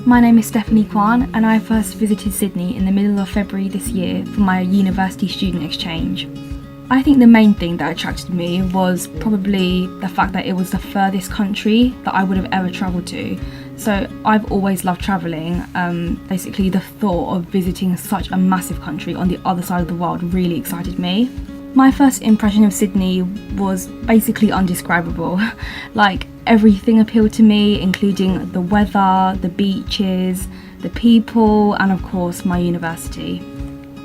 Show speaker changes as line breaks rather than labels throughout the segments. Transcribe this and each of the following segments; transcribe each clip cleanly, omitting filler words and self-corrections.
My name is Stephanie Kwan and I first visited Sydney in the middle of February this year for my university student exchange. I think the main thing that attracted me was probably the fact that it was the furthest country that I would have ever travelled to. So I've always loved travelling. Basically the thought of visiting such a massive country on the other side of the world really excited me. My first impression of Sydney was basically undescribable. Like, everything appealed to me, including the weather, the beaches, the people, and of course my university.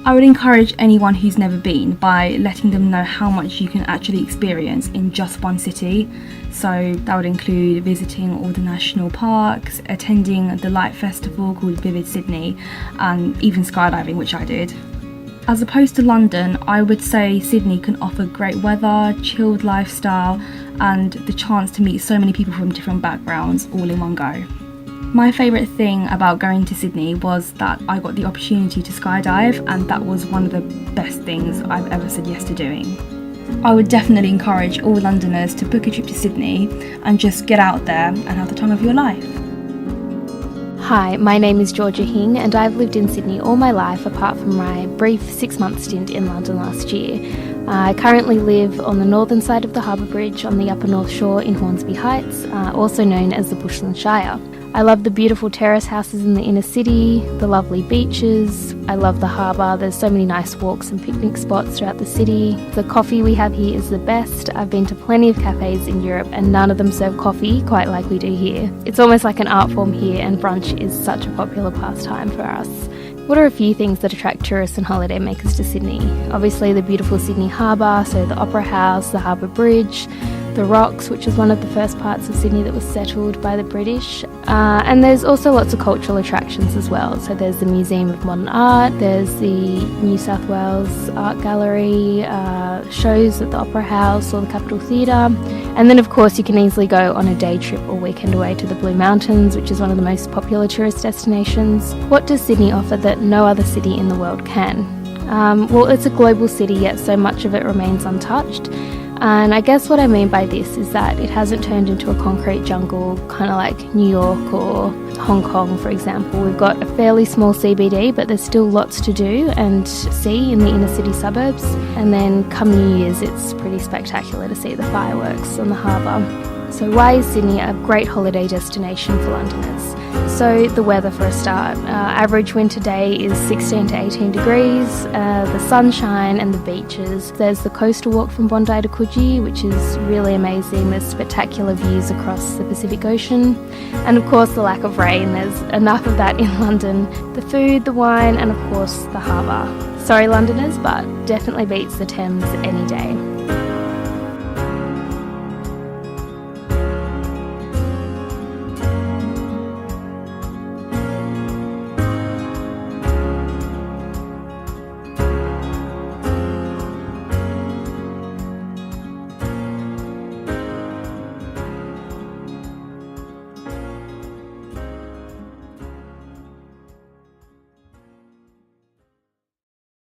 I would encourage anyone who's never been by letting them know how much you can actually experience in just one city. So that would include visiting all the national parks, attending the light festival called Vivid Sydney, and even skydiving, which I did. As opposed to London, I would say Sydney can offer great weather, chilled lifestyle, and the chance to meet so many people from different backgrounds all in one go. My favourite thing about going to Sydney was that I got the opportunity to skydive, and that was one of the best things I've ever said yes to doing. I would definitely encourage all Londoners to book a trip to Sydney and just get out there and have the time of your life.
Hi, my name is Georgia Hing and I've lived in Sydney all my life apart from my brief 6-month stint in London last year. I currently live on the northern side of the Harbour Bridge on the Upper North Shore in Hornsby Heights, also known as the Bushland Shire. I love the beautiful terrace houses in the inner city, the lovely beaches. I love the harbour. There's so many nice walks and picnic spots throughout the city. The coffee we have here is the best. I've been to plenty of cafes in Europe and none of them serve coffee quite like we do here. It's almost like an art form here, and brunch is such a popular pastime for us. What are a few things that attract tourists and holiday makers to Sydney? Obviously the beautiful Sydney Harbour, so the Opera House, the Harbour Bridge, the Rocks, which is one of the first parts of Sydney that was settled by the British. And there's also lots of cultural attractions as well. So there's the Museum of Modern Art, there's the New South Wales Art Gallery, shows at the Opera House or the Capitol Theatre. And then of course you can easily go on a day trip or weekend away to the Blue Mountains, which is one of the most popular tourist destinations. What does Sydney offer that no other city in the world can? Well, it's a global city, yet so much of it remains untouched. And I guess what I mean by this is that it hasn't turned into a concrete jungle, kind of like New York or Hong Kong, for example. We've got a fairly small CBD, but there's still lots to do and see in the inner city suburbs. And then come New Year's, it's pretty spectacular to see the fireworks on the harbour. So why is Sydney a great holiday destination for Londoners? So the weather for a start. Average winter day is 16 to 18 degrees, the sunshine and the beaches. There's the coastal walk from Bondi to Coogee, which is really amazing. There's spectacular views across the Pacific Ocean. And of course the lack of rain, there's enough of that in London. The food, the wine and of course the harbour. Sorry Londoners, but definitely beats the Thames any day.